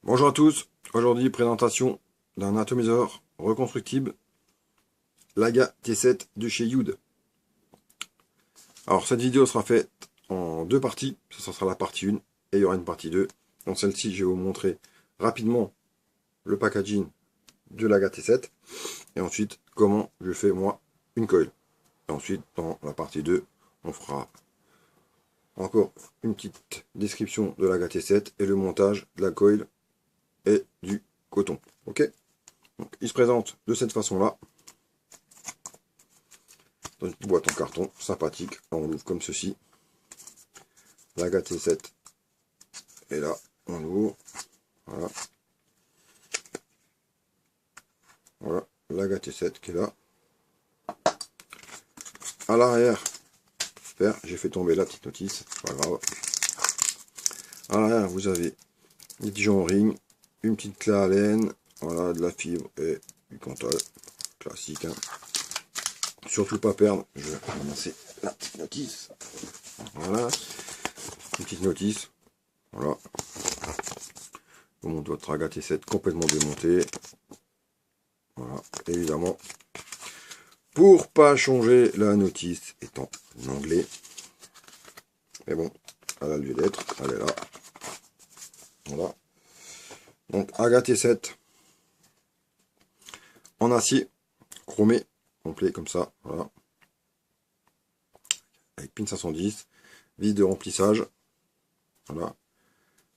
Bonjour à tous, aujourd'hui présentation d'un atomiseur reconstructible Laga T7 de chez Youd. Alors cette vidéo sera faite en deux parties, ça sera la partie 1 et il y aura une partie 2. Dans celle-ci je vais vous montrer rapidement le packaging de Laga T7 et ensuite comment je fais moi une coil. Et ensuite dans la partie 2 on fera encore une petite description de Laga T7 et le montage de la coil et du coton. Ok, donc il se présente de cette façon là, dans une petite boîte en carton sympathique. On ouvre comme ceci, Laga T7 et là on ouvre, voilà, voilà Laga T7 qui est là. À l'arrière, j'ai fait tomber la petite notice, pas grave. À l'arrière vous avez des pigeons en ring, une petite clé à laine, voilà, de la fibre et du cantal classique, hein. Surtout pas perdre, je vais ramasser la petite notice, voilà, une petite notice, voilà. Vous montez votre Laga T7 complètement démonté, voilà, évidemment, pour pas changer, la notice est en anglais, mais bon, elle a lieu d'être, elle est là, voilà. Donc Laga T7 en acier chromé complet comme ça, voilà, avec pin 510, vis de remplissage, voilà,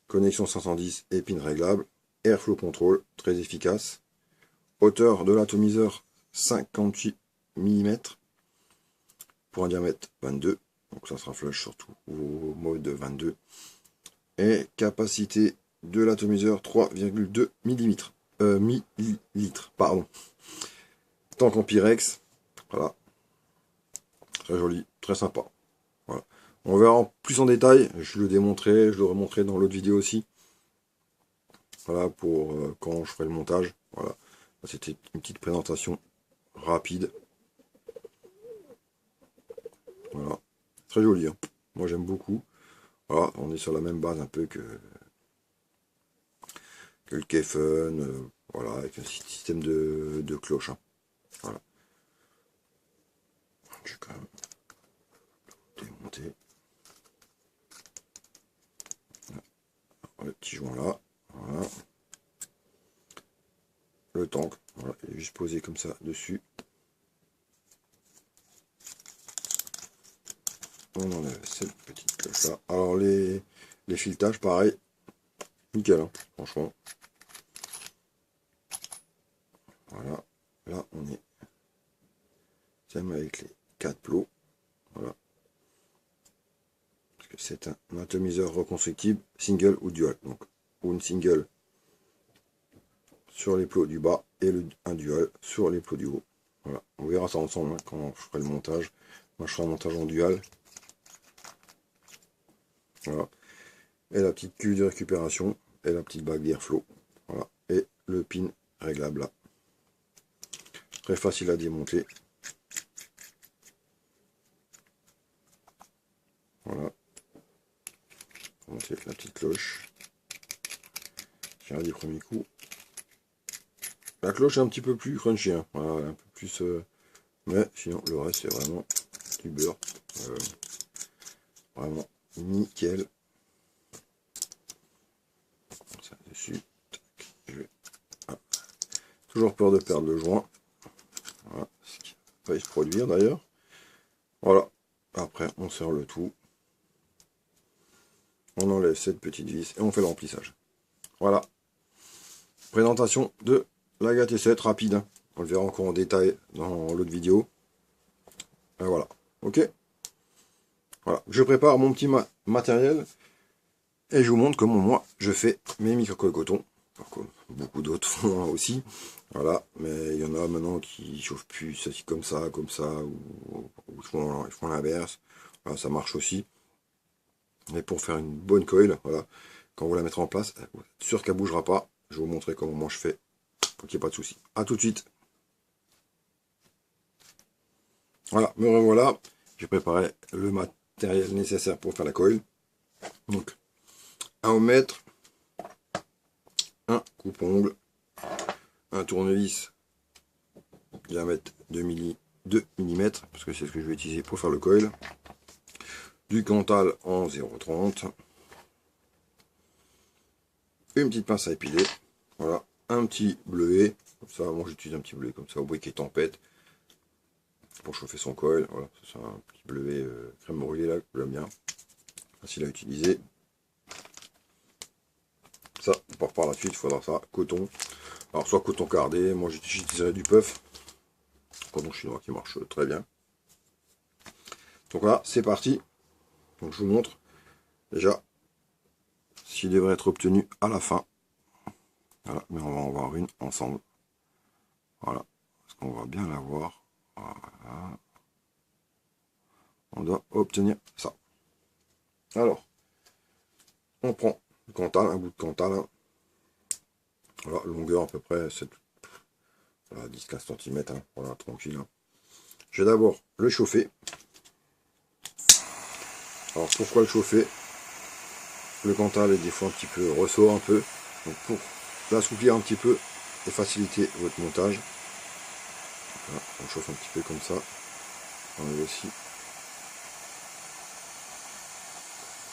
connexion 510 et pin réglable, airflow control très efficace, hauteur de l'atomiseur 58 mm pour un diamètre 22, donc ça sera flush surtout au mode 22, et capacité de l'atomiseur 3,2 millilitres, pardon. Tank en Pyrex, voilà, très joli, très sympa. Voilà. On verra en plus en détail, je le démontrerai, je le remontrerai dans l'autre vidéo aussi. Voilà, pour quand je ferai le montage. Voilà, c'était une petite présentation rapide. Voilà, très joli, hein. Moi j'aime beaucoup. Voilà, on est sur la même base un peu que le Kefun, voilà, avec un système de cloche, hein. Voilà. Je vais quand même démonter. Le petit joint là, voilà. Le tank, voilà, il est juste posé comme ça dessus. On enlève cette petite cloche là. Alors les filetages, pareil, nickel, hein, franchement. Voilà, là on est avec les 4 plots, voilà. Parce que c'est un atomiseur reconstructible single ou dual, donc ou une single sur les plots du bas et un dual sur les plots du haut. Voilà, on verra ça ensemble, hein, quand je ferai le montage. Moi je ferai un montage en dual. Voilà, et la petite cuve de récupération et la petite bague d'airflow, voilà, et le pin réglable là, très facile à démonter. Voilà, on monter la petite cloche, tiens du premier coup. La cloche est un petit peu plus crunchy, hein, voilà, un peu plus, mais sinon le reste c'est vraiment du beurre, vraiment nickel. Ça dessus, toujours peur de perdre le joint, voilà, ce qui va se produire d'ailleurs. Voilà, après on serre le tout, on enlève cette petite vis et on fait le remplissage. Voilà, présentation de Laga T7 rapide, hein. On le verra encore en détail dans l'autre vidéo. Et voilà, ok. Voilà, je prépare mon petit matériel et je vous montre comment moi je fais mes micro-colles coton. Comme beaucoup d'autres font aussi. Voilà, mais il y en a maintenant qui chauffent plus ceci comme ça, ou ils font l'inverse. Voilà, ça marche aussi. Mais pour faire une bonne coil, voilà, quand vous la mettrez en place, vous êtes sûr qu'elle ne bougera pas. Je vais vous montrer comment moi je fais, pour qu'il n'y ait pas de souci. A tout de suite. Voilà, me revoilà. J'ai préparé le matériel nécessaire pour faire la coil. Donc, un ohm-mètre, coupe-ongle, un tournevis diamètre 2 mm, parce que c'est ce que je vais utiliser pour faire le coil, du Cantal en 0,30, une petite pince à épiler, voilà, un petit bleuet, comme ça, moi j'utilise un petit bleuet comme ça au briquet tempête, pour chauffer son coil, voilà, c'est un petit bleuet crème brûlée là, que j'aime bien, facile à utiliser. Ça, par la suite, il faudra ça, coton, alors soit coton cardé, moi j'utiliserai du puff, coton chinois qui marche très bien. Donc là, c'est parti, donc je vous montre déjà ce qui devrait être obtenu à la fin. Voilà, mais on va en voir une ensemble. Voilà, parce qu'on va bien la voir. Voilà. On doit obtenir ça. Alors, on prend le Cantal, un bout de Cantal. Hein. Voilà, longueur à peu près 10-15 cm. Hein. Voilà, tranquille. Hein. Je vais d'abord le chauffer. Alors, pourquoi le chauffer? Le Cantal est des fois un petit peu ressort un peu. Donc, pour l'assouplir un petit peu et faciliter votre montage, voilà, on chauffe un petit peu comme ça. On enlève aussi.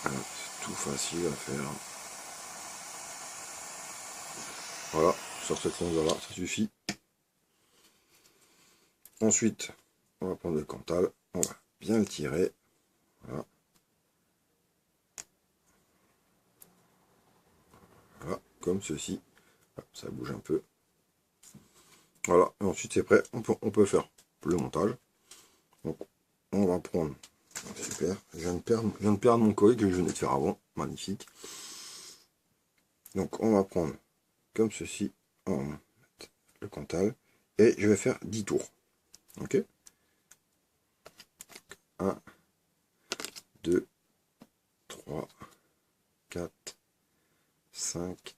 Voilà, c'est tout facile à faire. Voilà, sur cette longueur là, ça suffit. Ensuite, on va prendre le Cantal, on va bien le tirer. Voilà. Voilà, comme ceci. Ça bouge un peu. Voilà, et ensuite c'est prêt, on peut faire le montage. Donc, on va prendre. Super, je viens de perdre mon coil que je venais de faire avant. Magnifique. Donc, on va prendre comme ceci. On va mettre le Cantal. Et je vais faire 10 tours. Ok, 1, 2, 3, 4, 5,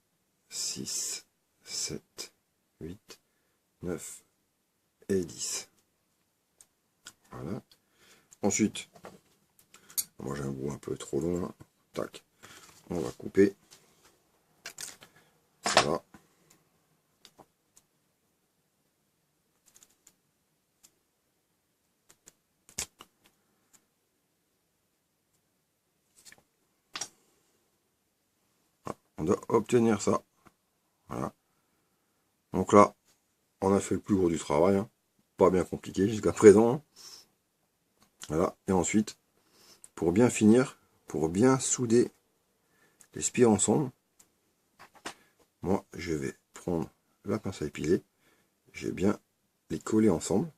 6, 7, 8, 9 et 10. Voilà. Ensuite, moi j'ai un bout un peu trop long là. Tac. On va couper. Voilà. On doit obtenir ça. Voilà. Donc là, on a fait le plus gros du travail. Hein. Pas bien compliqué jusqu'à présent. Hein. Voilà. Et ensuite, pour bien finir, pour bien souder les spires ensemble, moi je vais prendre la pince à épiler. Je vais bien les coller ensemble.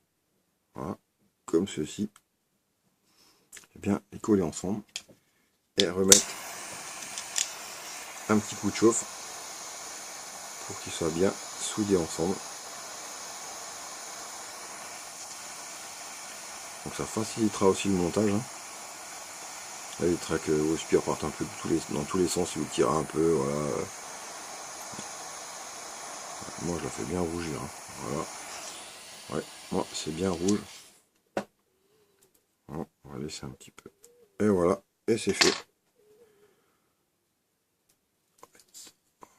Voilà. Comme ceci. Je vais bien les coller ensemble. Et remettre un petit coup de chauffe pour qu'ils soient bien soudés ensemble. Donc ça facilitera aussi le montage. Hein. Ça évitera que vos spires partent un peu dans tous les sens si vous tirez un peu. Voilà. Moi je la fais bien rougir. Hein. Voilà. Ouais, moi c'est bien rouge. Bon, on va laisser un petit peu. Et voilà, et c'est fait.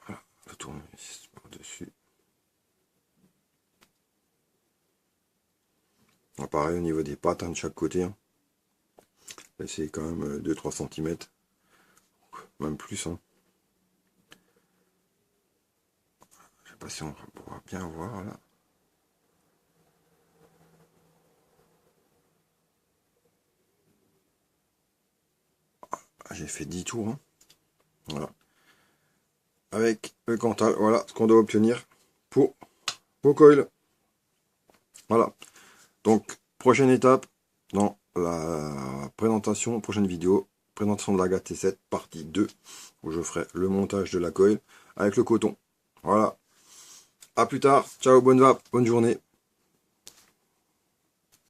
Voilà, le tournevis par-dessus. Pareil au niveau des pattes hein, de chaque côté. Hein. C'est quand même 2-3 cm. Même plus. Hein. Je sais pas si on pourra bien voir là. J'ai fait 10 tours. Hein. Voilà. Avec le Cantal, voilà ce qu'on doit obtenir pour vos coils. Voilà. Donc, prochaine étape dans la présentation, prochaine vidéo, présentation de la GAT T7, partie 2, où je ferai le montage de la coil avec le coton. Voilà. À plus tard. Ciao, bonne journée.